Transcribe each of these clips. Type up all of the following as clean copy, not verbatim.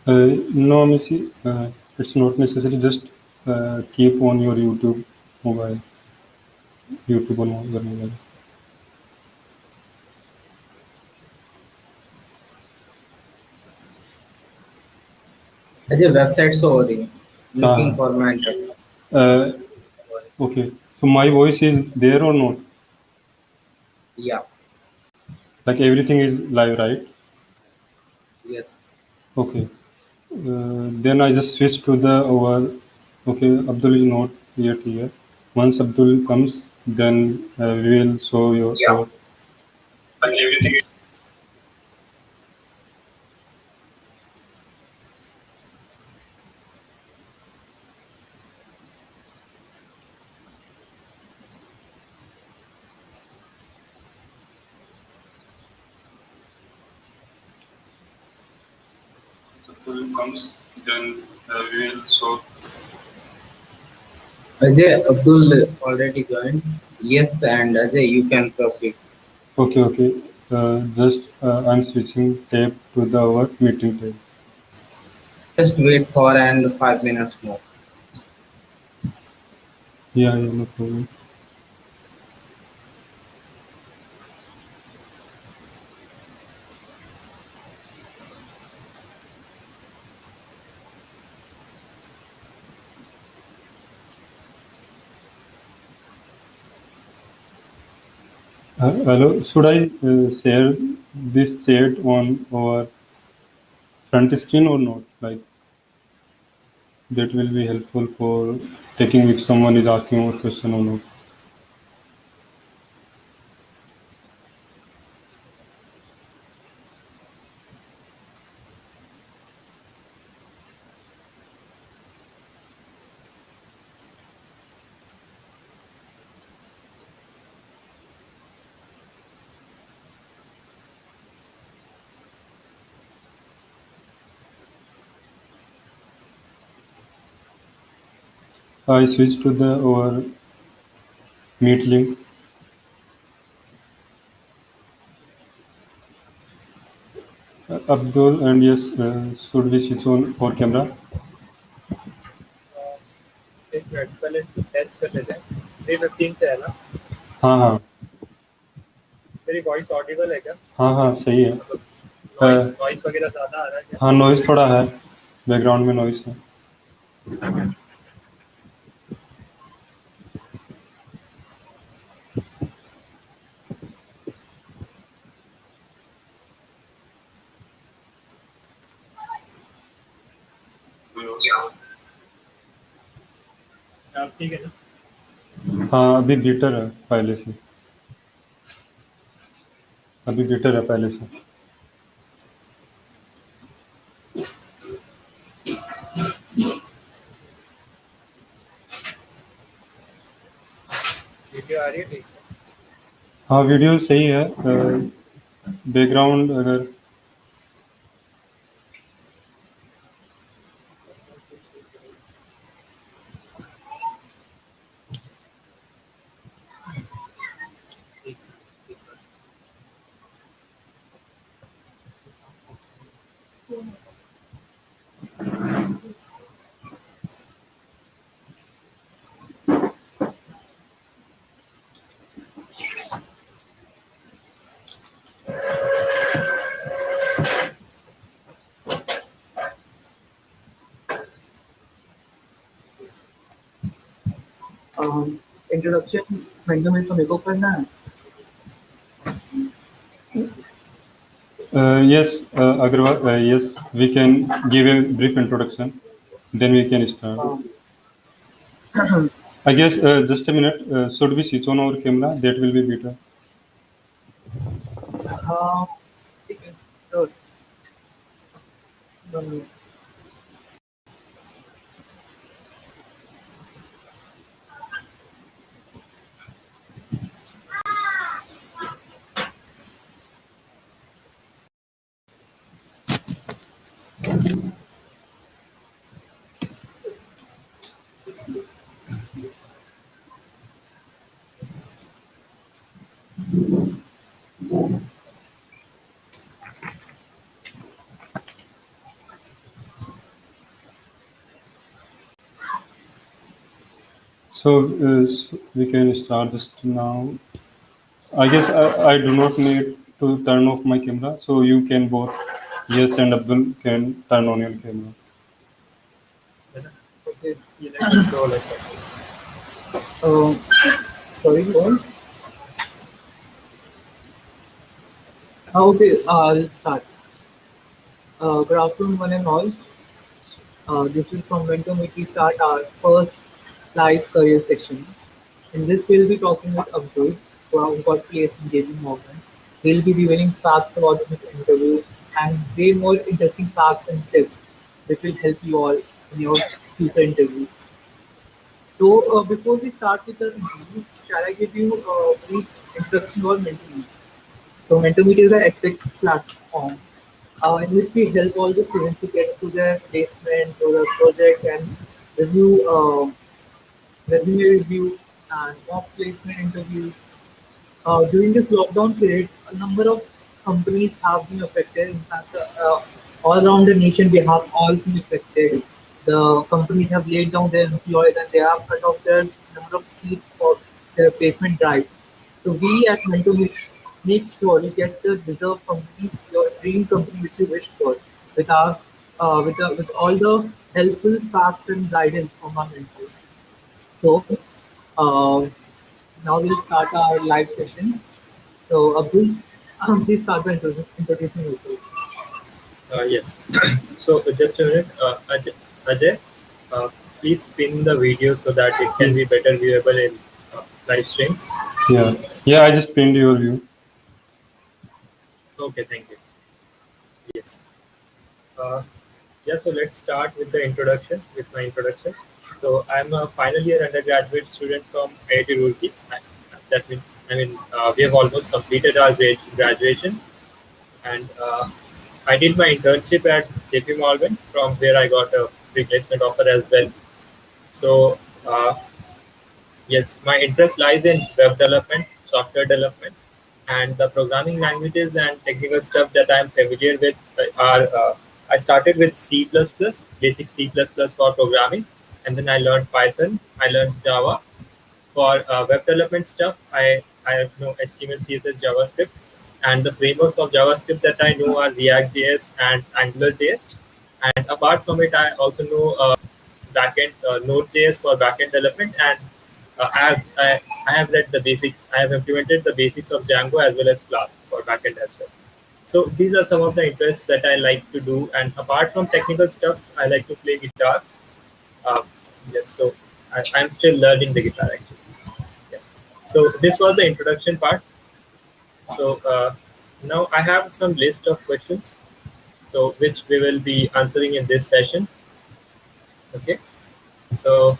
No, Missy, it's not necessary. Just keep on your mobile, YouTube on your mobile. Ajay website show हो रही है looking हाँ, for mentors. okay. So my voice is there or not? Yeah. Like everything is live, right? Yes. Okay. Then I just switch to the our. Okay, Abdul is not yet here. Once Abdul comes, then we will show your Yeah. our. Like everything. Abdul comes, then we will show. Ajay, Abdul already joined. Yes, and Ajay, you can proceed. Okay, okay. Just I'm switching tab to the our meeting tab. Just wait for and 5 minutes more. Yeah, yeah, no problem. Hello, should I share this chat on our front screen or not? Like that will be helpful for taking if someone is asking a question or not. I switch to the our meet link. Abdul and yes, should we switch on our camera? एक minute पहले test कर लेते हैं 3:15 से है ना हाँ हाँ मेरी वॉइस ऑडिबल है क्या हाँ हाँ सही है। नॉइस वगैरह ज़्यादा आ रहा है क्या हाँ नॉइस थोड़ा है, बैकग्राउंड में नॉइस है। आप ठीक है ना हाँ अभी बेटर है पहले से, अभी बेटर है पहले से। वीडियो आ रही है ठीक से हाँ वीडियो सही है, बैकग्राउंड अगर इंट्रोडक्शन मेंटोमेट तो मेरे को करना है yes, Agarwal, yes, we can give a brief introduction, then we can start. I guess just a minute, should we switch on our camera? That will be better. हाँ ठीक है तो So we can start just now. I guess I do not need to turn off my camera, so you can both, yes and Abdul can turn on your camera. Okay, you let us go like that. Uh, Sorry, go on. Okay, I'll start. Good afternoon, one and all. This is from MentoMeet. We start our first live career section. In this, we'll be talking with Abdul, who got placed in JPMorgan. He'll be revealing facts about his interview and way more interesting facts and tips that will help you all in your future interviews. So, before we start with the interview, shall I give you a brief introduction about MentoMeet? So MentoMeet is an edtech platform in which we help all the students to get to their placement or their project and review resume review and mock placement interviews. During this lockdown period, a number of companies have been affected. In fact, all around the nation, we have all been affected. The companies have laid down their employees and they have cut off their number of seats for their placement drive. So we at MentorMeet make sure you get the deserved company, your dream company which you wish for, with our with all the helpful facts and guidance from our mentors. So uh, now we'll start our live session. So Abdul, please start by introducing yourself. Yes. So just a minute, Ajay, uh, please pin the video so that it can be better viewable in live streams. Yeah, yeah. I just pinned your view. Okay, thank you. Yes. Uh, yeah, so let's start with the introduction, with my introduction. So I'm a final year undergraduate student from IIT Roorkee. That means, we have almost completed our graduation, and I did my internship at JPMorgan, from where I got a replacement offer as well. So yes, my interest lies in web development, software development, and the programming languages and technical stuff that I'm familiar with are. I started with C++, basic C++ for programming, and then I learned Python. I learned Java. For web development stuff, I know HTML, CSS, JavaScript, and the frameworks of JavaScript that I know are React.js and AngularJS. And apart from it, I also know backend Node.js for backend development, and I have read the basics. I have implemented the basics of Django as well as Flask for backend as well. So these are some of the interests that I like to do. And apart from technical stuffs, I like to play guitar. Uh, yes, so I'm still learning the guitar actually. Yeah. So this was the introduction part. So now I have some list of questions, so which we will be answering in this session. Okay. So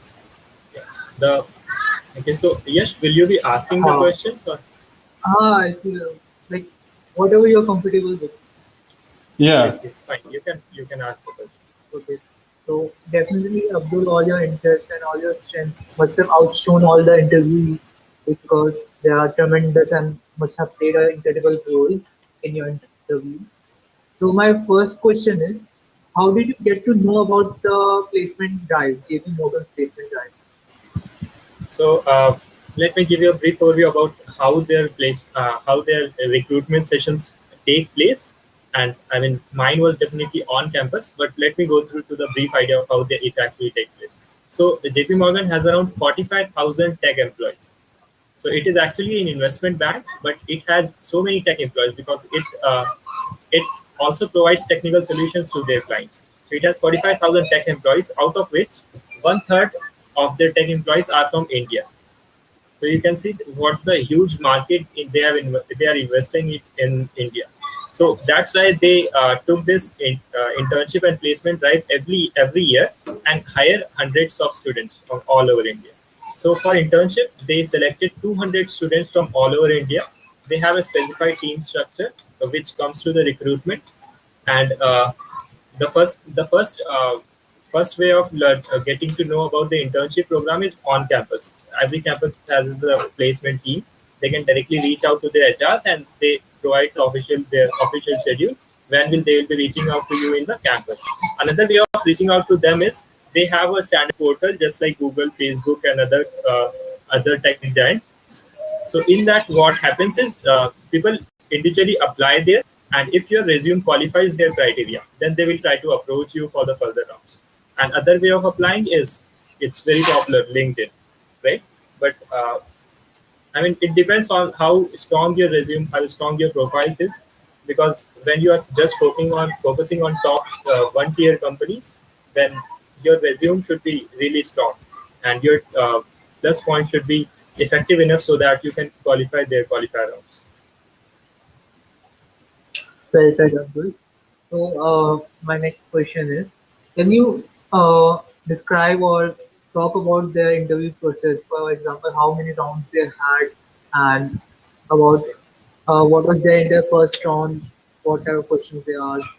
yeah, the okay. So Yash, will you be asking the Uh, questions or I feel like whatever you're comfortable with. Yeah, yes, fine. You can ask the questions. Okay. So definitely, Abdul, all your interest and all your strengths must have outshone all the interviewees because they are tremendous and must have played an incredible role in your interview. So my first question is, how did you get to know about the placement drive, JP Morgan's placement drive? So let me give you a brief overview about how their recruitment sessions take place. And I mean, mine was definitely on campus, but let me go through to the brief idea of how it actually takes place. So JP Morgan has around 45,000 tech employees. So it is actually an investment bank, but it has so many tech employees because it also provides technical solutions to their clients. So it has 45,000 tech employees, out of which one third of their tech employees are from India. So you can see what the huge market they are investing it in India. So that's why they took this internship and placement drive every year and hire hundreds of students from all over India. So for internship, they selected 200 students from all over India. They have a specified team structure which comes to the recruitment, and the first way of getting to know about the internship program is on campus. Every campus has a placement team. They can directly reach out to their HRs and they provide their official schedule when they will be reaching out to you in the campus. Another way of reaching out to them is they have a standard portal just like Google, Facebook, and other tech giants. So in that, what happens is people individually apply there, and if your resume qualifies their criteria, then they will try to approach you for the further rounds. And other way of applying is, it's very popular, LinkedIn, right? But I mean, it depends on how strong your resume, how strong your profile is, because when you are just focusing on top one tier companies, then your resume should be really strong, and your plus point should be effective enough so that you can qualify their qualifier rounds. Well said, Abdul. So, my next question is, can you describe or talk about the interview process? For example, how many rounds they had, and about what was there in their first round, what type of questions they asked.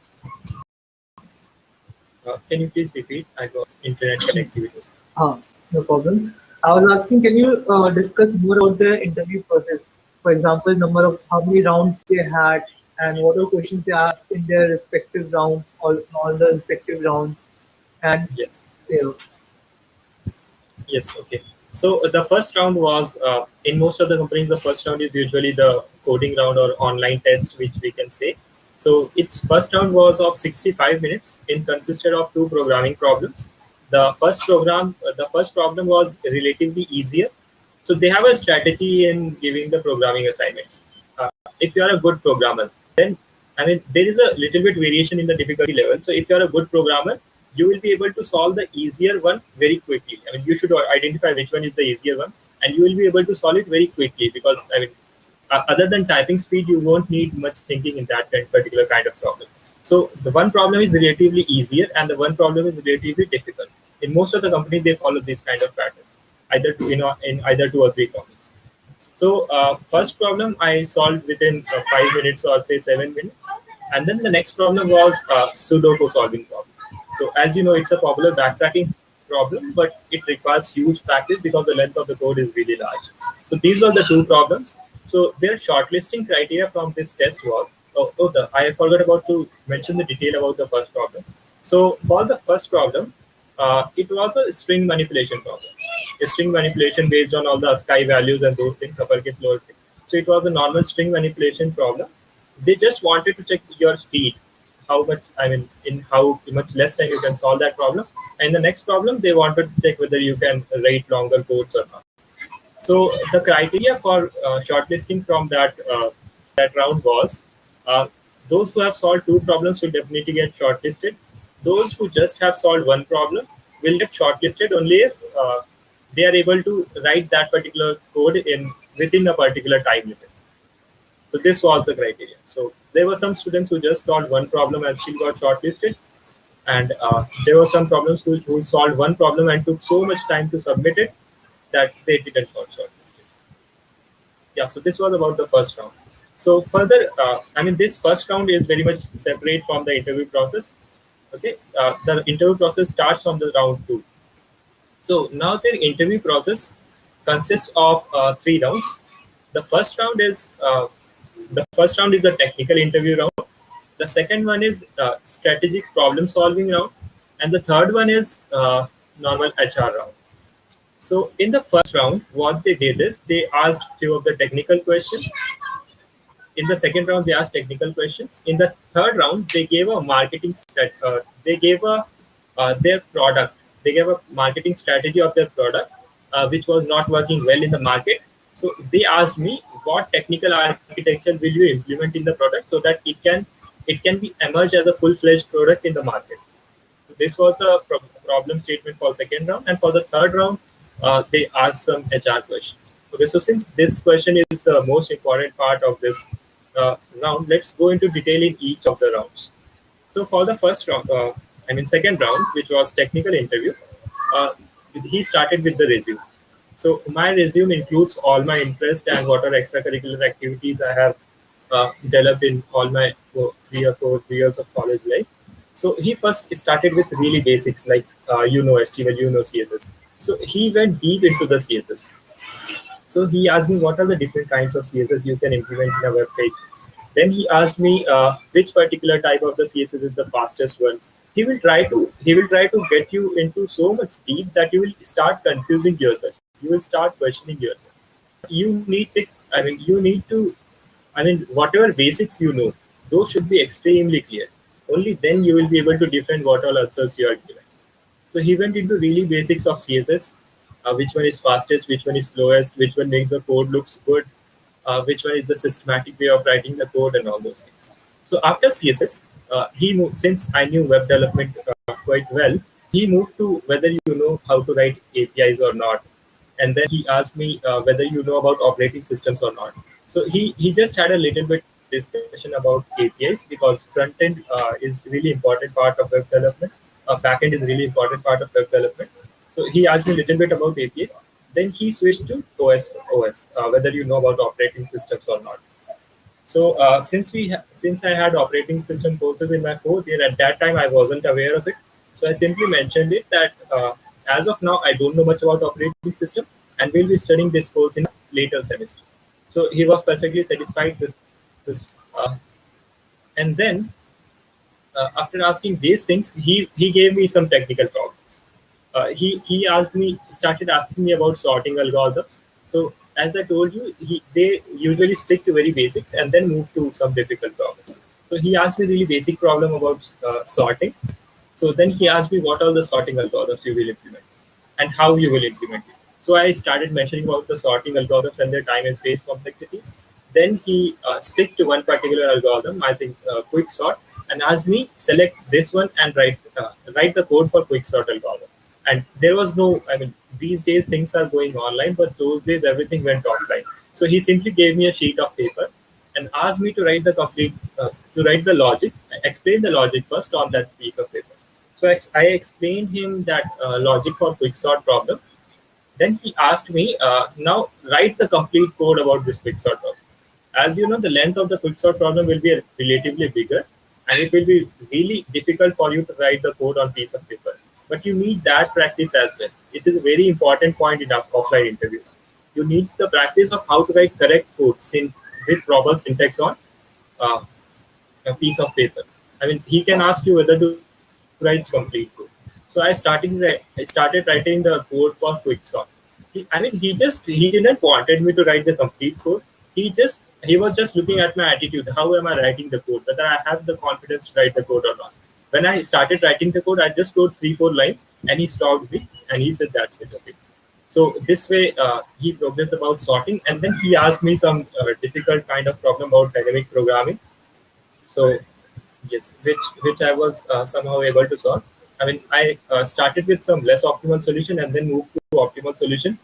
Can you please repeat? I got internet connectivity. No problem. I was asking, can you discuss more about the interview process? For example, number of how many rounds they had, and what are questions they asked in their respective rounds, all the respective rounds, and Yes. you know, Yes, okay. So the first round was in most of the companies, the first round is usually the coding round or online test, which we can say. So its first round was of 65 minutes. It consisted of two programming problems. The first problem was relatively easier. So they have a strategy in giving the programming assignments. If you are a good programmer, then I mean there is a little bit variation in the difficulty level. So if you are a good programmer, you will be able to solve the easier one very quickly. I mean, you should identify which one is the easier one, and you will be able to solve it very quickly, because I mean, other than typing speed, you won't need much thinking in that particular kind of problem. So the one problem is relatively easier, and the one problem is relatively difficult. In most of the companies, they follow these kind of patterns, either in either two or three problems. So first problem I solved within 5 minutes, or say 7 minutes, and then the next problem was Sudoku solving problem. So as you know, it's a popular backtracking problem, but it requires huge practice because the length of the code is really large. So these were the two problems. So their shortlisting criteria from this test was, I forgot about to mention the detail about the first problem. So for the first problem, it was a string manipulation problem. A string manipulation based on all the ASCII values and those things, uppercase, lowercase. So it was a normal string manipulation problem. They just wanted to check your speed, how much, I mean, in how much less time you can solve that problem. And the next problem, they wanted to check whether you can write longer codes or not. So the criteria for shortlisting from that round was, those who have solved two problems will definitely get shortlisted. Those who just have solved one problem will get shortlisted only if they are able to write that particular code within a particular time limit. So this was the criteria. So there were some students who just solved one problem and still got shortlisted, and there were some problems who solved one problem and took so much time to submit it that they didn't got shortlisted. Yeah, so this was about the first round. So further, I mean, this first round is very much separate from the interview process. Okay, the interview process starts from the round 2. So now their interview process consists of 3 rounds. The first round is the technical interview round. The second one is strategic problem solving round, and the third one is normal HR round. So in the first round, what they did is they asked few of the technical questions. In the second round, they asked technical questions. In the third round, they gave a they gave their product. They gave a marketing strategy of their product, which was not working well in the market. So they asked me, what technical architecture will you implement in the product so that it can be emerge as a full-fledged product in the market. So this was the problem statement for second round, and for the third round, they asked some HR questions. Okay, so since this question is the most important part of this round, let's go into detail in each of the rounds. So for the first round, second round, which was technical interview, he started with the resume. So my resume includes all my interest and what are extracurricular activities I have developed in all my 3 or 4 years of college life. So he first started with really basics like HTML, CSS. So he went deep into the CSS. So he asked me what are the different kinds of CSS you can implement in a web page. Then he asked me which particular type of the CSS is the fastest one. he will try to get you into so much deep that you will start confusing yourself. You will start questioning yourself. You need it. I mean, you need to. I mean, whatever basics you know, those should be extremely clear. Only then you will be able to define what all answers you are given. So he went into really basics of CSS, which one is fastest, which one is slowest, which one makes the code looks good, which one is the systematic way of writing the code, and all those things. So after CSS, he moved, since I knew web development quite well, he moved to whether you know how to write APIs or not, and then he asked me whether you know about operating systems or not. So he just had a little bit discussion about APIs because front end is really important part of web development. Back end is really important part of web development. So he asked me a little bit about APIs. Then he switched to OS, whether you know about operating systems or not. So since I had operating system courses in my fourth year, at that time I wasn't aware of it. So I simply mentioned it that as of now I don't know much about operating system, and we'll be studying this course in later semester. So he was perfectly satisfied this, and then after asking these things, he gave me some technical problems. He started asking me about sorting algorithms. So as I told you, they usually stick to very basics and then move to some difficult problems. So he asked me really basic problem about sorting. So then he asked me what are the sorting algorithms you will implement and how you will implement it. So I started mentioning about the sorting algorithms and their time and space complexities. Then he stick to one particular algorithm, I think quick sort, and asked me select this one and write the code for quick sort algorithm. And there was no, I mean, these days things are going online, but those days everything went offline. So he simply gave me a sheet of paper and asked me to write the logic, explain the logic first on that piece of paper. So I explained him that logic for quicksort problem. Then he asked me, now write the complete code about this quicksort problem. As you know, the length of the quicksort problem will be relatively bigger, and it will be really difficult for you to write the code on piece of paper. But you need that practice as well. It is a very important point in offline interviews. You need the practice of how to write correct code with proper syntax on uh, a piece of paper. I mean, he can ask you whether to write complete code. So I started writing the code for quicksort. He didn't wanted me to write the complete code. He was just looking at my attitude. How am I writing the code? Whether I have the confidence to write the code or not. When I started writing the code, I just wrote 3-4 lines, and he stopped me, and he said, "That's it, okay." So this way, he progressed about sorting, and then he asked me some difficult kind of problem about dynamic programming. So yes, which I was somehow able to solve. I mean, I started with some less optimal solution and then moved to optimal solution.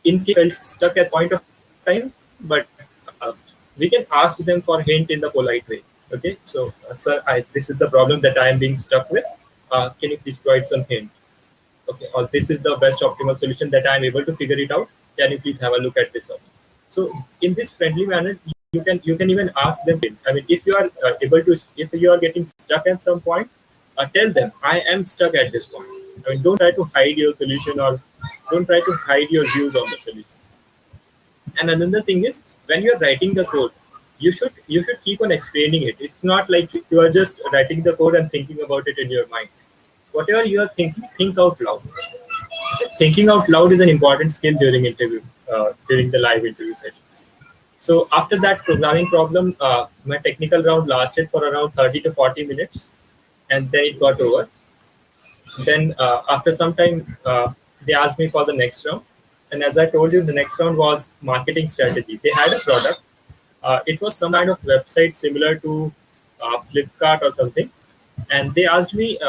In case I felt stuck at point of time, but uh, we can ask them for hint in the polite way. Okay, so sir, this is the problem that I am being stuck with. Can you please provide some hint? Okay, or this is the best optimal solution that I am able to figure it out. Can you please have a look at this? So in this friendly manner, you can even ask them. I mean, if you are if you are getting stuck at some point, tell them I am stuck at this point. I mean, don't try to hide your solution or don't try to hide your views on the solution. And another thing is, when you are writing the code, you should keep on explaining it. It's not like you are just writing the code and thinking about it in your mind. Whatever you are thinking, think out loud. Thinking out loud is an important skill during the live interview sessions. So after that programming problem, my technical round lasted for around 30 to 40 minutes, and then it got over. Then after some time, they asked me for the next round. And as I told you, the next round was marketing strategy. They had a product. It was some kind of website similar to Flipkart or something. And they asked me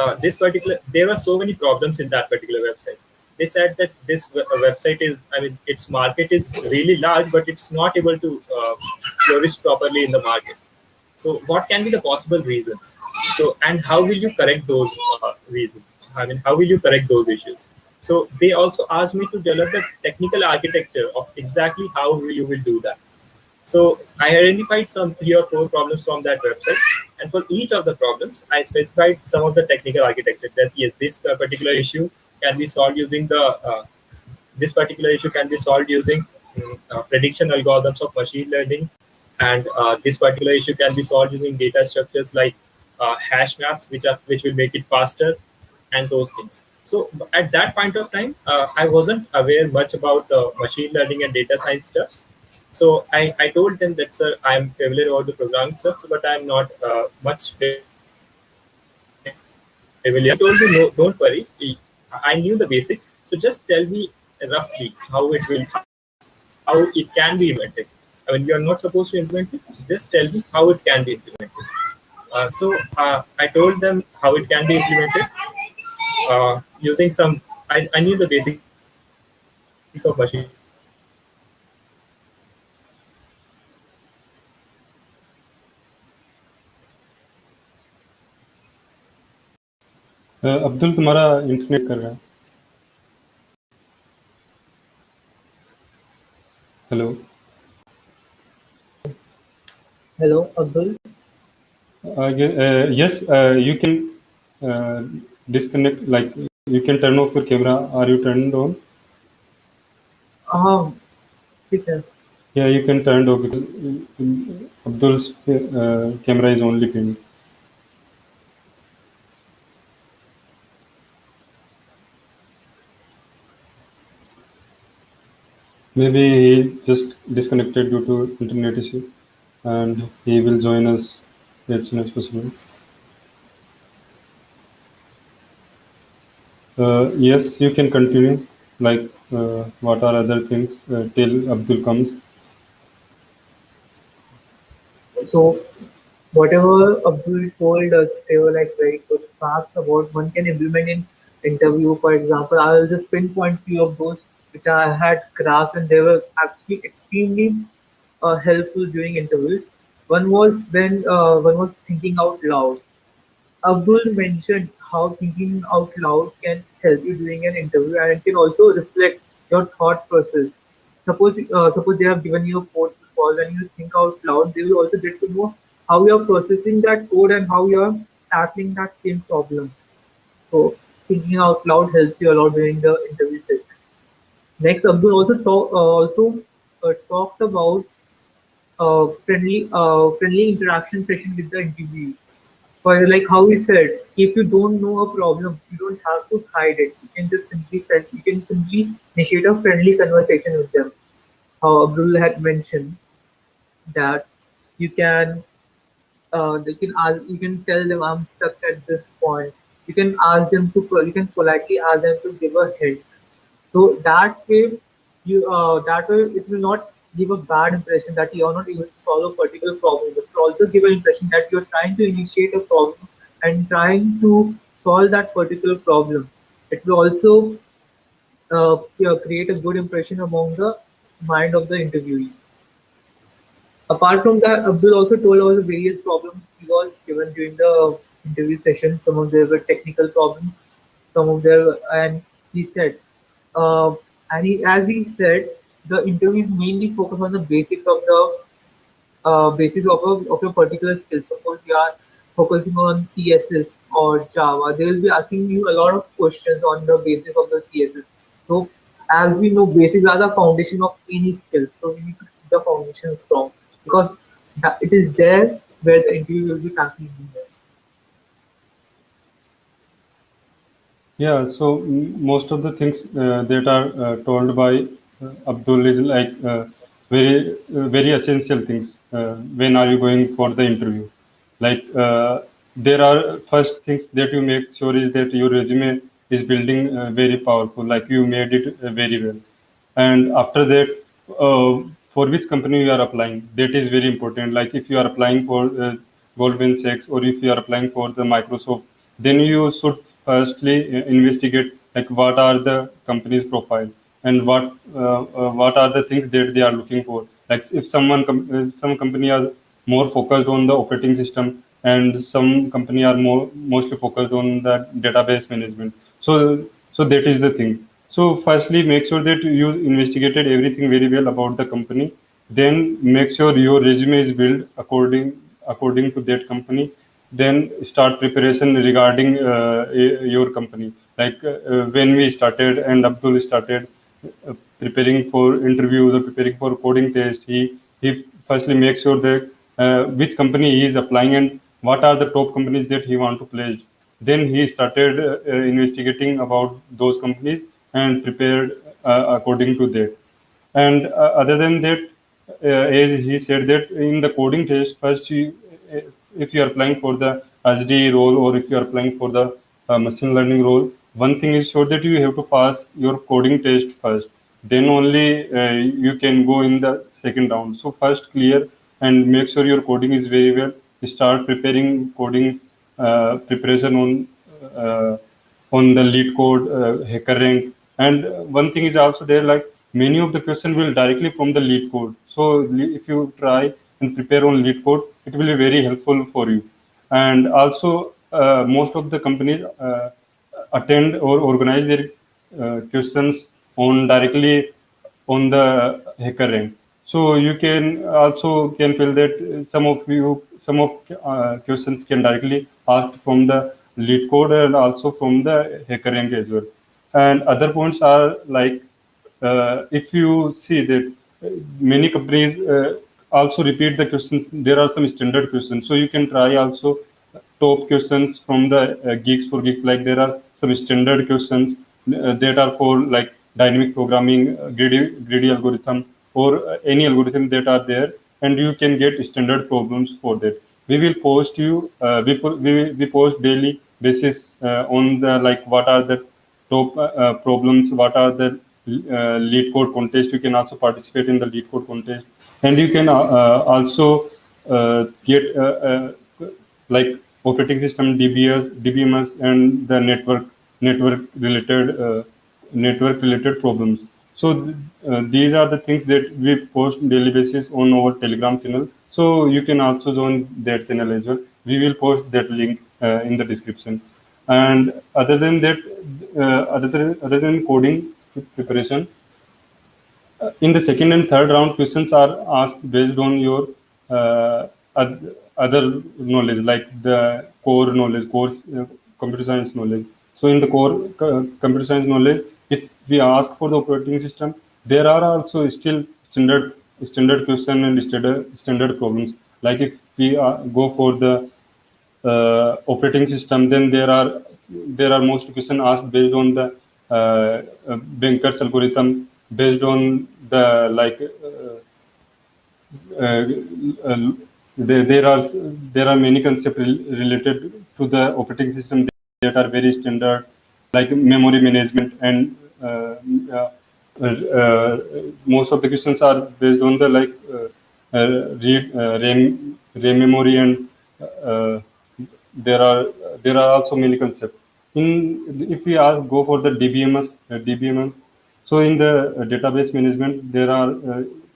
there were so many problems in that particular website. They said that this website is, I mean, its market is really large, but it's not able to flourish properly in the market. So what can be the possible reasons? So, and how will you correct those reasons? I mean, how will you correct those issues? So they also asked me to develop the technical architecture of exactly how you will do that. So I identified some 3 or 4 problems from that website, and for each of the problems, I specified some of the technical architecture. That yes, this particular issue can be solved using this particular issue can be solved using prediction algorithms of machine learning, and this particular issue can be solved using data structures like hash maps, which will make it faster, and those things. So at that point of time, I wasn't aware much about machine learning and data science stuffs. So I told them that, sir, I'm familiar about the programming stuff, but I'm not much familiar. He told me, no, don't worry. I knew the basics. So just tell me roughly how it can be implemented. I mean, you're not supposed to implement it. Just tell me how it can be implemented. I told them how it can be implemented using some. I knew the basics of machine learning and data science, so I told them how it can be implemented. Abdul तुम्हारा internet कर रहा है. Hello. Hello, Abdul. Yes, you can disconnect, like you can turn off your camera. Are you turned on? ठीक है. Yeah, you can turn it off because Abdul's camera is only pinging. Maybe he just disconnected due to internet issue, and he will join us as soon as possible. Yes, you can continue. Like, what are other things till Abdul comes? So whatever Abdul told us, they were like very good facts about one can implement in interview. For example, I will just pinpoint few of those which I had graphed and they were actually extremely helpful during interviews. One was thinking out loud. Abdul mentioned how thinking out loud can help you during an interview and it can also reflect your thought process. Suppose they have given you a code to solve and you think out loud, they will also get to know how you are processing that code and how you are tackling that same problem. So thinking out loud helps you a lot during the interview session. Next, Abdul also talked about friendly interaction session with the interviewee. For like how he said, if you don't know a problem, you don't have to hide it. You can simply initiate a friendly conversation with them. How Abdul had mentioned that you can you can tell them I'm stuck at this point. You can politely ask them to give a hint. So that way it will not give a bad impression that you are not able to solve a particular problem. It will also give an impression that you are trying to initiate a problem and trying to solve that particular problem. It will also create a good impression among the mind of the interviewee. Apart from that, Abdul also told us the various problems he was given during the interview session. Some of them were technical problems, some of them, and he said, uh, as he said, the interviews mainly focus on the basics of a particular skill. Suppose you are focusing on CSS or Java, they will be asking you a lot of questions on the basics of the CSS. So, as we know, basics are the foundation of any skill. So, we need to keep the foundation strong because it is there where the interview will be tackling this. Yeah, so most of the things that are told by Abdul is like very essential things when are you going for the interview. Like there are first things that you make sure is that your resume is building very powerful, like you made it very well. And after that, for which company you are applying, that is very important. Like if you are applying for Goldman Sachs or if you are applying for the Microsoft, then you should firstly investigate like what are the company's profile and what are the things that they are looking for. Like if some company are more focused on the operating system and some company are mostly focused on the database management. So that is the thing. So firstly, make sure that you investigated everything very well about the company. Then make sure your resume is built according to that company. Then start preparation regarding your company. Like when we started and Abdul started preparing for interviews or preparing for coding test, he firstly make sure that which company he is applying and what are the top companies that he want to place. Then he started investigating about those companies and prepared according to that. And other than that, as he said that in the coding test, first uh, if you are applying for the SD role or if you are applying for the machine learning role, one thing is sure that you have to pass your coding test first. Then only you can go in the second round. So first clear and make sure your coding is very well. Start preparing coding preparation uh, on the lead code, hacker rank. And one thing is also there, like many of the question will directly from the lead code. So if you try and prepare on lead code, it will be very helpful for you. And also, most of the companies attend or organize their questions on directly on the hacker rank. So you can also can feel that some of questions can directly asked from the lead code and also from the hacker rank as well. And other points are like if you see that many companies also repeat the questions, there are some standard questions. So you can try also top questions from the Geeks for Geeks. Like there are some standard questions that are for like dynamic programming, greedy algorithm, or any algorithm that are there, and you can get standard problems for that. We will post you. We post daily basis on the like what are the top problems, what are the lead code contest. You can also participate in the lead code contest, and you can also get like operating system DBMS and the network related problems. So these are the things that we post daily basis on our Telegram channel. So you can also join that channel as well. We will post that link in the description. And other than coding preparation, in the second and third round, questions are asked based on your other knowledge, like the core knowledge, computer science knowledge. So in the core computer science knowledge, if we ask for the operating system, there are also still standard question and standard problems. Like if we go for the operating system, then there are most questions asked based on the Banker's algorithm, based on the like uh, uh, there are many concepts related to the operating system that are very standard, like memory management and uh, most of the questions are based on the like RAM memory and uh, there are there are also many concepts. In if we ask go for the DBMS, so in the database management there are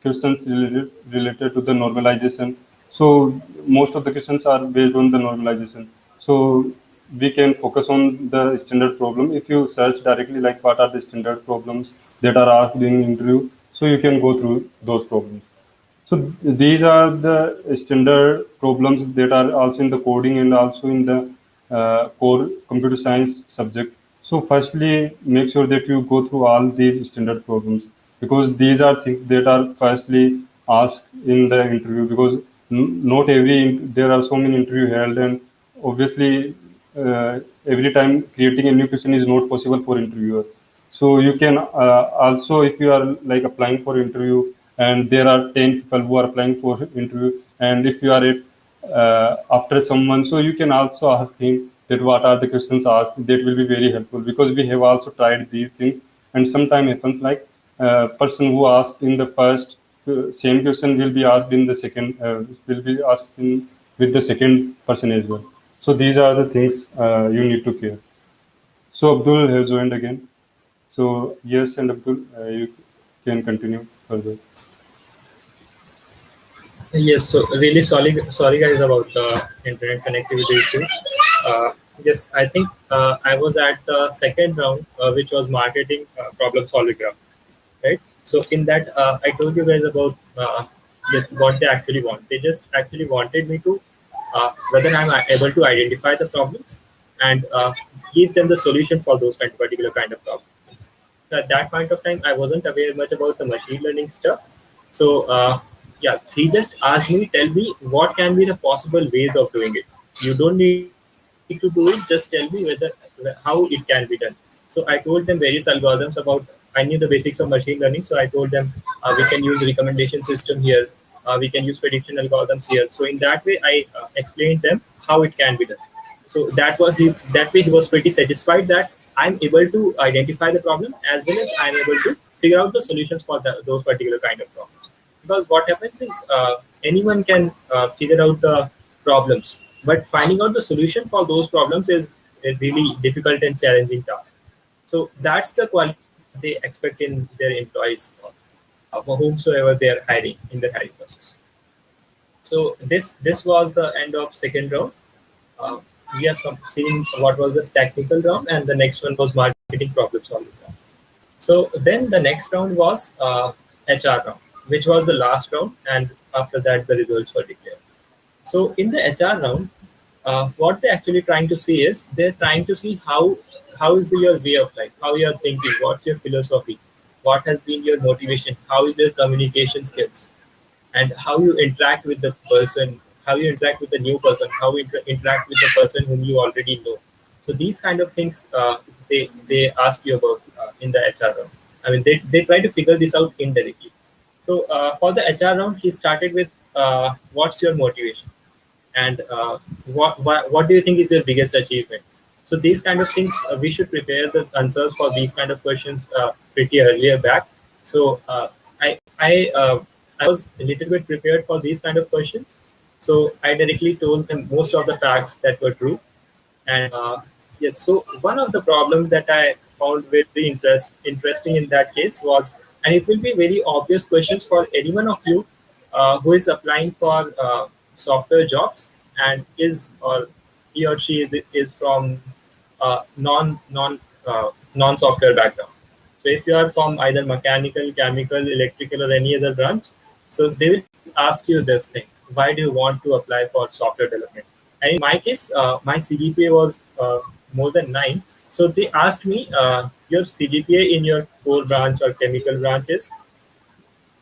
questions related to the normalization. So most of the questions are based on the normalization. So we can focus on the standard problem. If you search directly like what are the standard problems that are asked in interview, so you can go through those problems. So these are the standard problems that are also in the coding and also in the core computer science subject. So firstly, make sure that you go through all these standard problems because these are things that are firstly asked in the interview because not every there are so many interview held and obviously every time creating a new question is not possible for interviewer. So you can also, if you are like applying for interview and there are 10 people who are applying for interview, and if you are it after someone, so you can also ask him that what are the questions asked. That will be very helpful because we have also tried these things, and sometimes happens like person who asked in the first same question will be asked in the second will be asked with the second person as well. So these are the things you need to care. So Abdul has joined again. So yes, and Abdul, you can continue further. Yes, so really sorry guys about the internet connectivity issue. Yes, I think I was at the second round, which was marketing problem solving round, right? So in that, I told you guys about yes what they actually want. They just actually wanted me to whether I'm able to identify the problems and give them the solution for those particular kind of problems. At that point of time, I wasn't aware much about the machine learning stuff, so. yeah, he just asked me, tell me what can be the possible ways of doing it. You don't need to do it, just tell me how it can be done. So I told them various algorithms about, I knew the basics of machine learning, so I told them we can use recommendation system here, we can use prediction algorithms here. So in that way, I explained them how it can be done. So that way he was pretty satisfied that I'm able to identify the problem as well as I'm able to figure out the solutions for those particular kind of problems. Because what happens is anyone can figure out the problems, but finding out the solution for those problems is a really difficult and challenging task. So that's the quality they expect in their employees, for whomsoever they are hiring in the hiring process. So this was the end of second round. Uh, we have seen what was the technical round, and the next one was marketing problem solving round. So then the next round was HR round, which was the last round, and after that the results were declared. So in the HR round, what they're actually trying to see is they're trying to see how is your way of life, how you're thinking, what's your philosophy, what has been your motivation, how is your communication skills, and how you interact with the person, how you interact with the new person, how you interact with the person whom you already know. So these kind of things they ask you about in the HR round. I mean, they try to figure this out indirectly. So for the HR round, he started with what's your motivation, and what do you think is your biggest achievement. So these kind of things we should prepare the answers for these kind of questions pretty earlier back. So I was a little bit prepared for these kind of questions. So I directly told them most of the facts that were true. And yes, so one of the problems that I found very interesting in that case was, and it will be very obvious questions for any one of you who is applying for software jobs and is or he or she is from non software background. So if you are from either mechanical, chemical, electrical, or any other branch, so they will ask you this thing: why do you want to apply for software development? And in my case, my CGPA was more than 9. So they asked me, your CGPA in your core branch or chemical branch is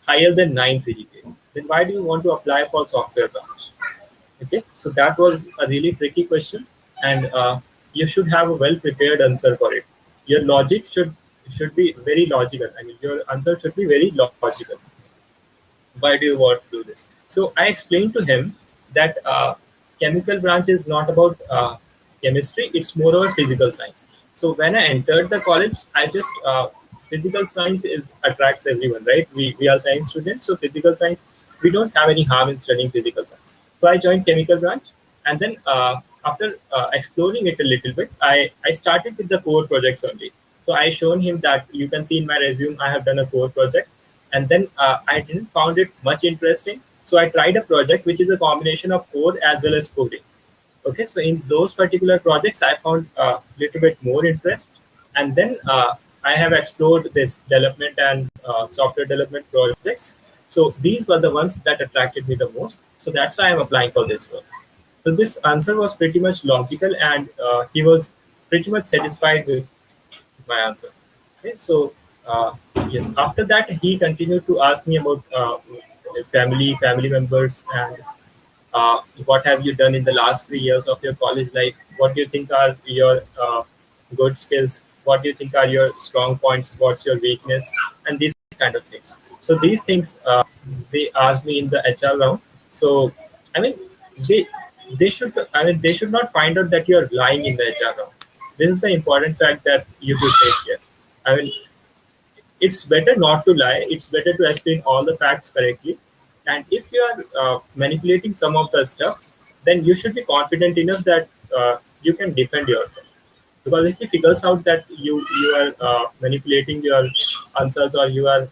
higher than 9 CGPA. Then why do you want to apply for software branch? Okay, so that was a really tricky question, and you should have a well prepared answer for it. Your logic should be very logical. I mean, your answer should be very logical. Why do you want to do this? So I explained to him that chemical branch is not about chemistry; it's more about physical science. So when I entered the college, I just physical science is attracts everyone, right? We are science students, so physical science, we don't have any harm in studying physical science. So I joined chemical branch, and then after exploring it a little bit, I started with the core projects only. So I shown him that you can see in my resume I have done a core project, and then I didn't found it much interesting. So I tried a project which is a combination of code as well as coding. Okay, so in those particular projects, I found a little bit more interest, and then I have explored this development and software development projects. So these were the ones that attracted me the most. So that's why I'm applying for this one. So this answer was pretty much logical, and he was pretty much satisfied with my answer. Okay, so yes, after that he continued to ask me about family members, and what have you done in the last 3 years of your college life? What do you think are your good skills? What do you think are your strong points? What's your weakness? And these kind of things. So these things they asked me in the HR round. So I mean, they they should not find out that you are lying in the HR round. This is the important fact that you should take care. I mean, it's better not to lie. It's better to explain all the facts correctly. And if you are manipulating some of the stuff, then you should be confident enough that you can defend yourself. Because if he figures out that you are manipulating your answers, or you are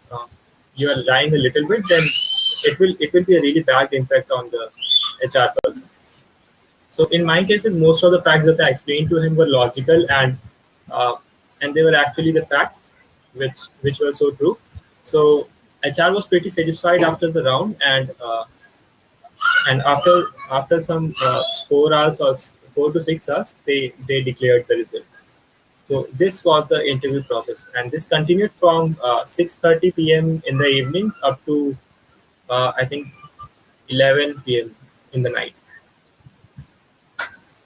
lying a little bit, then it will be a really bad impact on the HR person. So in my case, most of the facts that I explained to him were logical, uh, and they were actually the facts which were so true. So HR was pretty satisfied after the round, and after some 4 hours or 4 to 6 hours, they declared the result. So this was the interview process, and this continued from 6:30 p.m. in the evening up to I think 11 p.m. in the night.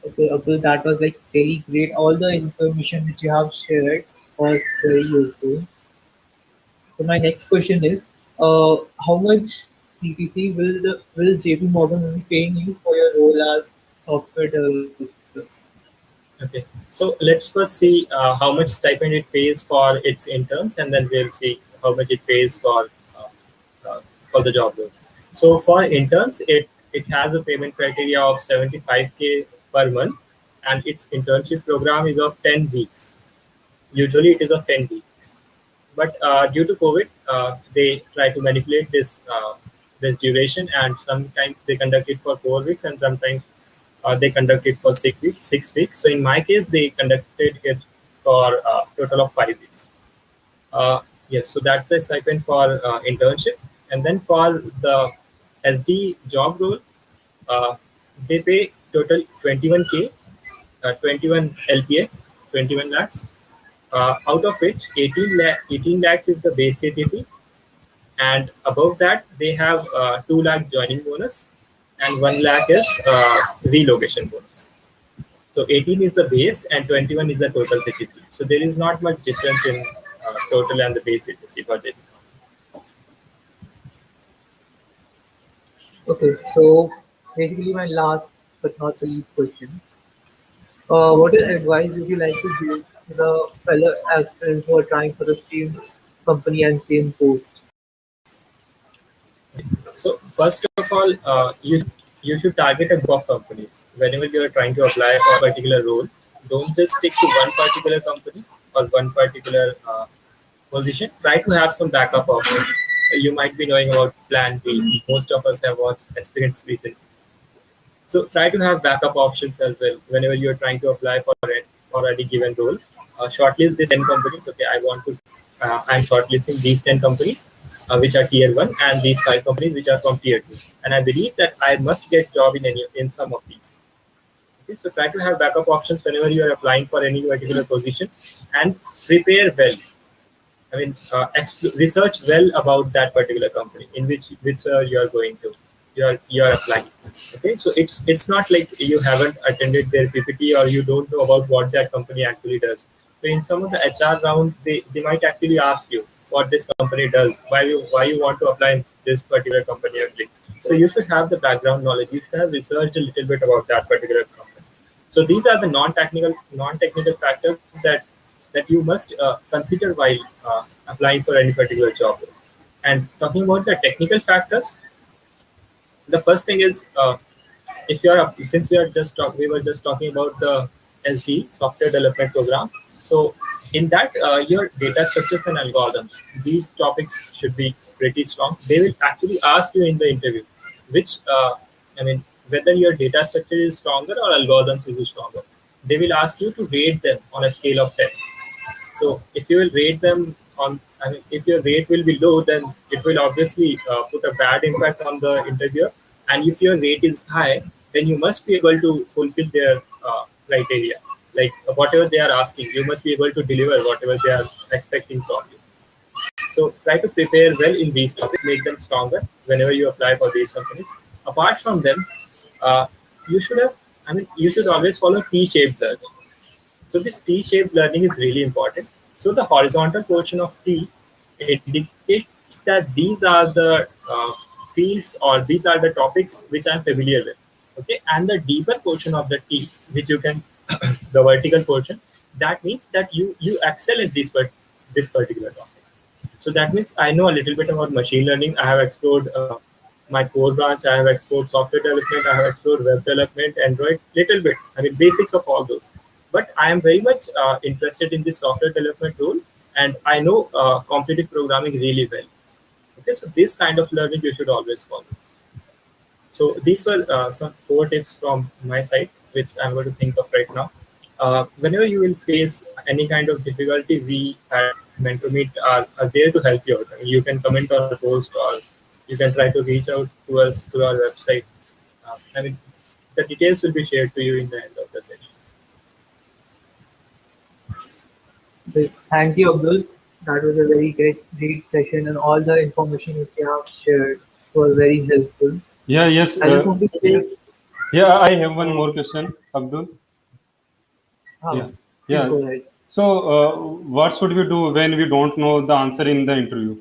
Okay, Abdul, that was like really great. All the information which you have shared was very useful. So my next question is, how much CTC will JP Morgan be paying you for your role as software developer? Okay, so let's first see how much stipend it pays for its interns, and then we'll see how much it pays uh, for the job role. So for interns, it has a payment criteria of 75K per month, and its internship program is of 10 weeks. Usually, it is of 10 weeks, but due to COVID, they try to manipulate this duration, and sometimes they conduct it for 4 weeks, and sometimes they conduct it for 6 weeks. 6 weeks. So in my case, they conducted it for a total of 5 weeks. Yes, so that's the stipend for internship, and then for the SD job role, uh, they pay total 21K, 21 LPA, 21 lakhs. Out of which 18 lakhs is the base CTC, and above that they have 2 lakh joining bonus, and 1 lakh is relocation bonus. So 18 is the base and 21 is the total CTC. So there is not much difference in total and the base CTC for that. Okay, so basically my last but not the least question. What advice would you like to give to the fellow aspirants who are trying for the same company and same post? So first of all, you should target a group of companies whenever you are trying to apply for a particular role. Don't just stick to one particular company or one particular position. Try to have some backup options. You might be knowing about Plan B. Most of us have watched experience recently. So try to have backup options as well whenever you're trying to apply for any given role. Shortlist these 10 companies. Okay, I'm shortlisting these 10 companies which are tier one, and these 5 companies which are from tier two. And I believe that I must get job in some of these. Okay, so try to have backup options whenever you are applying for any particular position, and prepare well. I mean, research well about that particular company in which you are going to you are applying. Okay, so it's not like you haven't attended their PPT or you don't know about what that company actually does. So in some of the HR round, they might actually ask you what this company does, why you want to apply in this particular company only. So you should have the background knowledge. You should have researched a little bit about that particular company. So these are the non-technical factors that you must consider while applying for any particular job. And talking about the technical factors, the first thing is if you are since we were just talking about the SD software development program. So in that your data structures and algorithms, these topics should be pretty strong. They will actually ask you in the interview which I mean whether your data structure is stronger or algorithms is stronger. They will ask you to rate them on a scale of 10. So if you will rate them on, I mean, if your rate will be low, then it will obviously put a bad impact on the interviewer. And if your rate is high, then you must be able to fulfill their criteria. Like whatever they are asking, you must be able to deliver whatever they are expecting from you. So try to prepare well in these topics, make them stronger whenever you apply for these companies. Apart from them, uh, you should have, I mean, you should always follow T-shaped learning. So this T-shaped learning is really important. So the horizontal portion of T indicates that these are the fields or these are the topics which I'm familiar with. Okay, and the deeper portion of the T, which you can, the vertical portion, that means that you excel in this particular topic. So that means I know a little bit about machine learning. I have explored my core branch. I have explored software development. I have explored web development, Android, little bit. I mean, basics of all those. But I am very much interested in this software development role, and I know competitive programming really well. Okay, so this kind of learning you should always follow. So these were some 4 tips from my side, which I'm going to think of right now. Whenever you will face any kind of difficulty, we at MentoMeet are there to help you out. I mean, you can comment on a post or you can try to reach out to us through our website. I mean, the details will be shared to you in the end of the session. Thank you, Abdul. That was a very great session, and all the information which you have shared was very helpful. Yeah, yes, I just want to say, yes. Yeah, I have one more question, Abdul. Yeah, Yes. please yeah. go ahead. So, what should we do when we don't know the answer in the interview?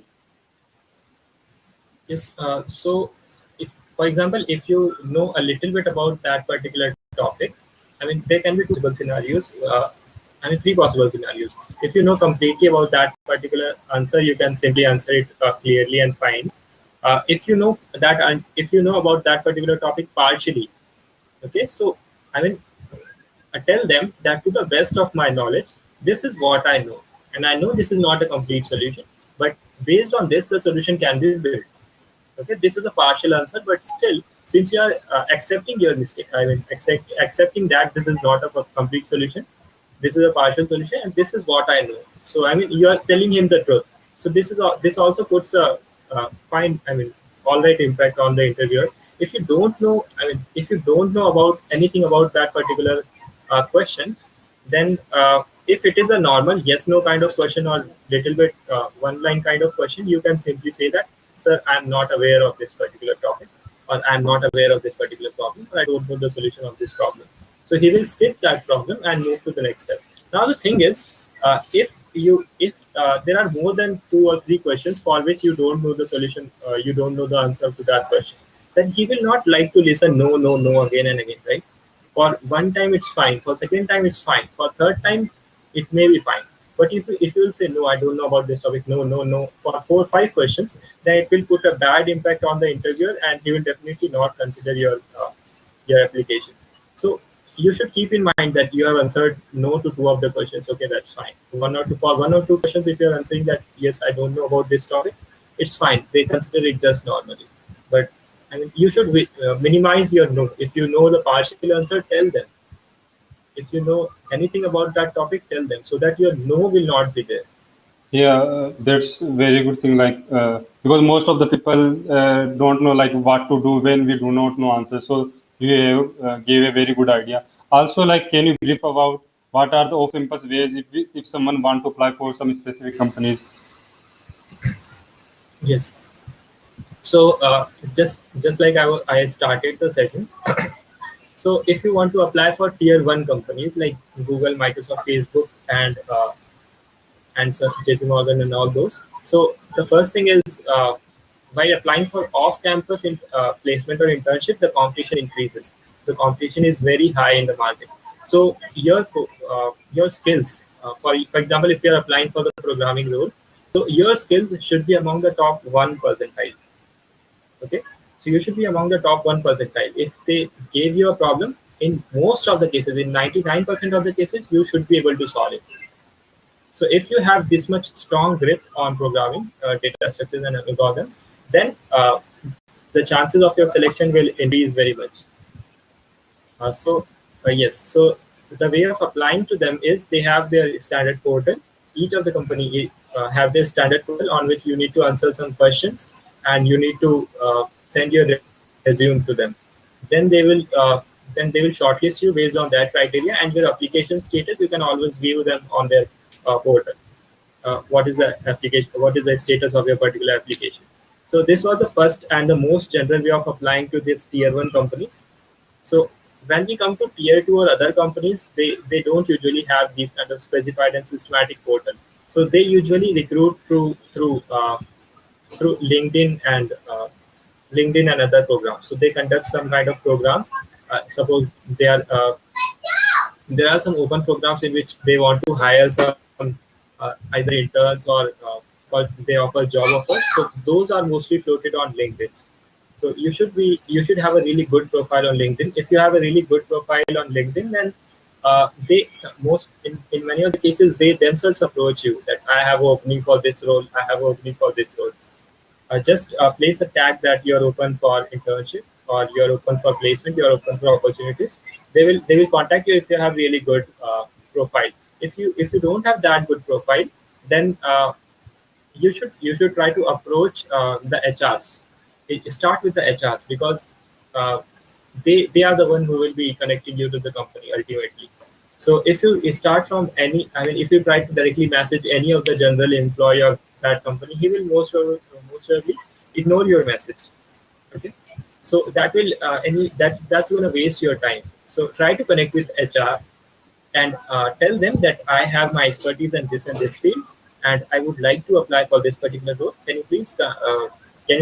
Yes. So, if, for example, if you know a little bit about that particular topic, I mean, there can be two possible scenarios. Three possible scenarios. If you know completely about that particular answer, you can simply answer it clearly and fine. If you know that, and if you know about that particular topic partially, okay. So, I mean, I tell them that to the best of my knowledge, this is what I know, and I know this is not a complete solution, but based on this, the solution can be built. Okay, this is a partial answer, but still, since you are accepting your mistake, I mean, accepting that this is not a complete solution, this is a partial solution, and this is what I know. So, I mean, you are telling him the truth. So, this also puts a fine, I mean, all right impact on the interviewer. If you don't know, I mean, if you don't know about anything about that particular question, then if it is a normal yes no kind of question or little bit one line kind of question, you can simply say that, sir, I'm not aware of this particular topic, or I'm not aware of this particular problem, or I don't know the solution of this problem. So he will skip that problem and move to the next step. Now the thing is, if there are more than two or three questions for which you don't know the solution, you don't know the answer to that question, then he will not like to listen no no no again and again, right? For one time it's fine, for second time it's fine, for third time it may be fine. But if you will say no, I don't know about this topic, no no no, for four or five questions, then it will put a bad impact on the interviewer, and he will definitely not consider your application. So you should keep in mind that you have answered no to two of the questions. Okay, that's fine. One or two, for one or two questions, if you're answering that yes, I don't know about this topic, it's fine. They consider it just normally. But I mean, you should minimize your no. If you know the partial answer, tell them. If you know anything about that topic, tell them, so that your no will not be there. Yeah, that's a very good thing. Like, because most of the people don't know like what to do when we do not know answers. So you have, gave a very good idea. Also, like, can you brief about what are the off-campus ways if someone want to apply for some specific companies? Yes. So just like I started the session. So if you want to apply for tier one companies like Google, Microsoft, Facebook, and so JPMorgan and all those. So the first thing is, by applying for off-campus placement or internship, the competition increases. The competition is very high in the market. So your skills, for example, if you are applying for the programming role, so your skills should be among the top 1 percentile. Okay, so you should be among the top 1 percentile. If they gave you a problem, in most of the cases, in 99% of the cases, you should be able to solve it. So if you have this much strong grip on programming, data structures and algorithms, then the chances of your selection will increase very much. Yes, so the way of applying to them is they have their standard portal. Each of the company have their standard portal on which you need to answer some questions, and you need to send your resume to them. Then they will shortlist you based on that criteria, and your application status you can always view them on their portal. What is the application? What is the status of your particular application? So this was the first and the most general way of applying to these tier one companies. So when we come to tier two or other companies, they don't usually have these kind of specified and systematic portal. So they usually recruit through LinkedIn and other programs. So they conduct some kind of programs. Suppose there are some open programs in which they want to hire some either interns or they offer job offers. So those are mostly floated on LinkedIn. So you should have a really good profile on LinkedIn. If you have a really good profile on LinkedIn, then in many of the cases they themselves approach you that I have an opening for this role, I have an opening for this role. Just place a tag that you're open for internship or you're open for placement, you're open for opportunities. They will contact you if you have really good profile. If you don't have that good profile, then you should try to approach the HRs. Start with the HRs because they are the one who will be connecting you to the company ultimately. So if you start from if you try to directly message any of the general employee of that company, he will most probably ignore your message. Okay. So that will that's going to waste your time. So try to connect with HR and tell them that I have my expertise in this and this field, and I would like to apply for this particular role. Can you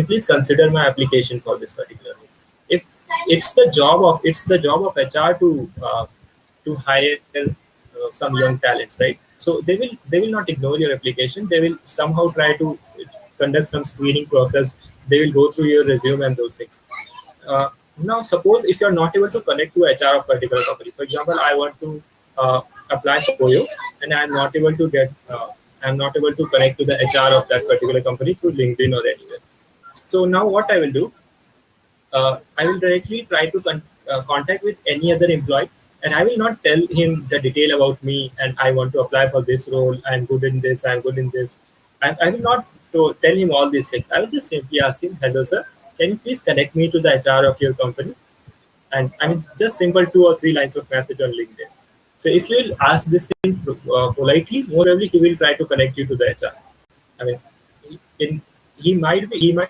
please consider my application for this particular role? If it's the job of HR to hire some young talents, right? So they will not ignore your application. They will somehow try to conduct some screening process. They will go through your resume and those things. Now, suppose if you're not able to connect to HR of particular company, for example, I want to apply for Koyo, and I'm not able to connect to the HR of that particular company through LinkedIn or anywhere. So now what I will do, I will directly try to contact with any other employee, and I will not tell him the detail about me and I want to apply for this role. I'm good in this. I'm good in this. I will not tell him all these things. I will just simply ask him, "Hello, sir. Can you please connect me to the HR of your company?" And I mean, just simple 2 or 3 lines of message on LinkedIn. So if you will ask this thing politely, more probably he will try to connect you to the HR. I mean, in he might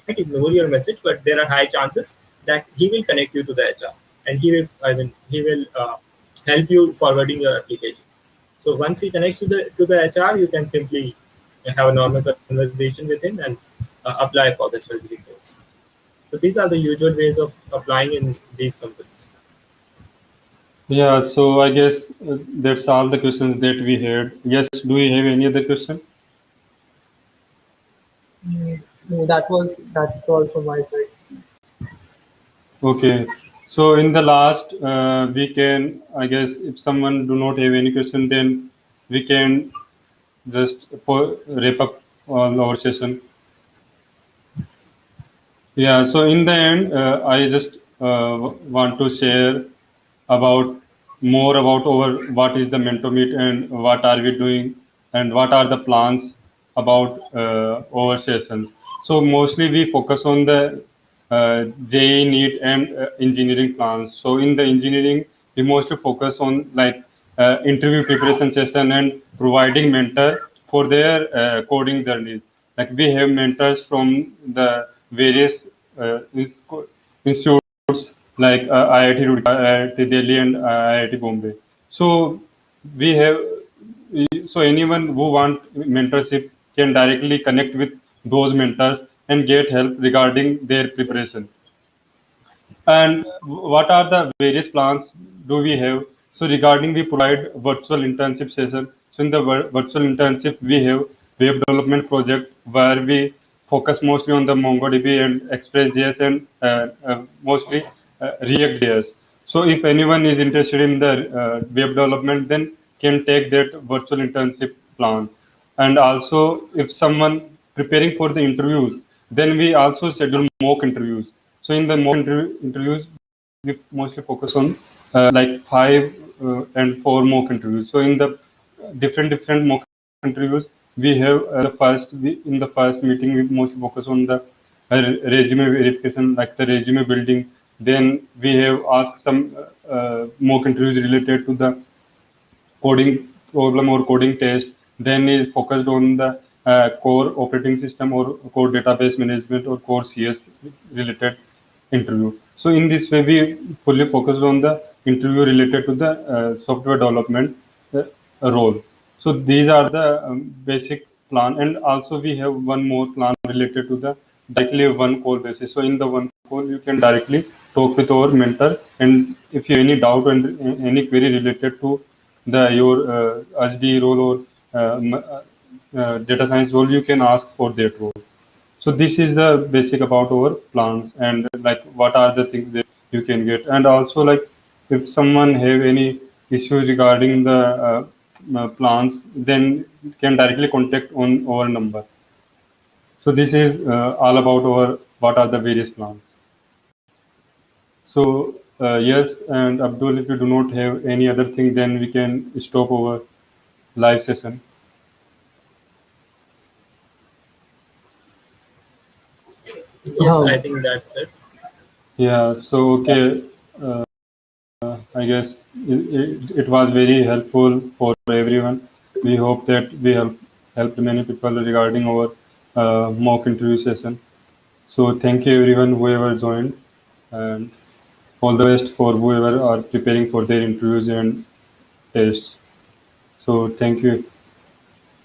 ignore your message, but there are high chances that he will connect you to the HR, and he will help you forwarding your application. So once he connects to the HR, you can simply have a normal conversation with him and apply for the specific roles. So these are the usual ways of applying in these companies. Yeah, so I guess that's all the questions that we had. Yes, do we have any other question? No, that's all from my side. Okay. So in the last, we can, I guess, if someone do not have any question, then we can just wrap up on our session. Yeah. So in the end, I just want to share about more about our what is the MentoMeet and what are we doing and what are the plans about our sessions. So mostly we focus on the JEE, NEET and engineering plans. So in the engineering, we mostly focus on like interview preparation session and providing mentor for their coding journeys. Like we have mentors from the various institutes like IIT Roorkee, IIT Delhi, and IIT Bombay. So we have so anyone who want mentorship can directly connect with those mentors and get help regarding their preparation. And what are the various plans do we have? So regarding we provide virtual internship session. So in the virtual internship we have web development project where we focus mostly on the MongoDB and Express.js and mostly React.js. So if anyone is interested in the web development, then can take that virtual internship plan. And also, if someone preparing for the interviews, then we also schedule mock interviews. So in the mock interviews, we mostly focus on like 5 and 4 mock interviews. So in the different mock interviews, we have in the first meeting we mostly focus on the resume verification, like the resume building. Then we have asked some mock interviews related to the coding problem or coding test, then is focused on the core operating system or core database management or core CS related interview. So in this way, we fully focused on the interview related to the software development uh, role. So these are the basic plan, and also we have one more plan related to the directly one call basis. So in the one call, you can directly talk with our mentor, and if you have any doubt and any query related to the your HD role or data science role, you can ask for that role. So this is the basic about our plans and like what are the things that you can get. And also like if someone have any issues regarding the plans, then can directly contact on our number. So this is all about our what are the various plans. So yes, and Abdul, if you do not have any other thing, then we can stop our live session. Yes, Um, I think that's it. Yeah. So okay. I guess it was very helpful for everyone. We hope that we helped many people regarding our mock interview session. So thank you everyone whoever joined. and all the best for whoever are preparing for their interviews and tests. So thank you.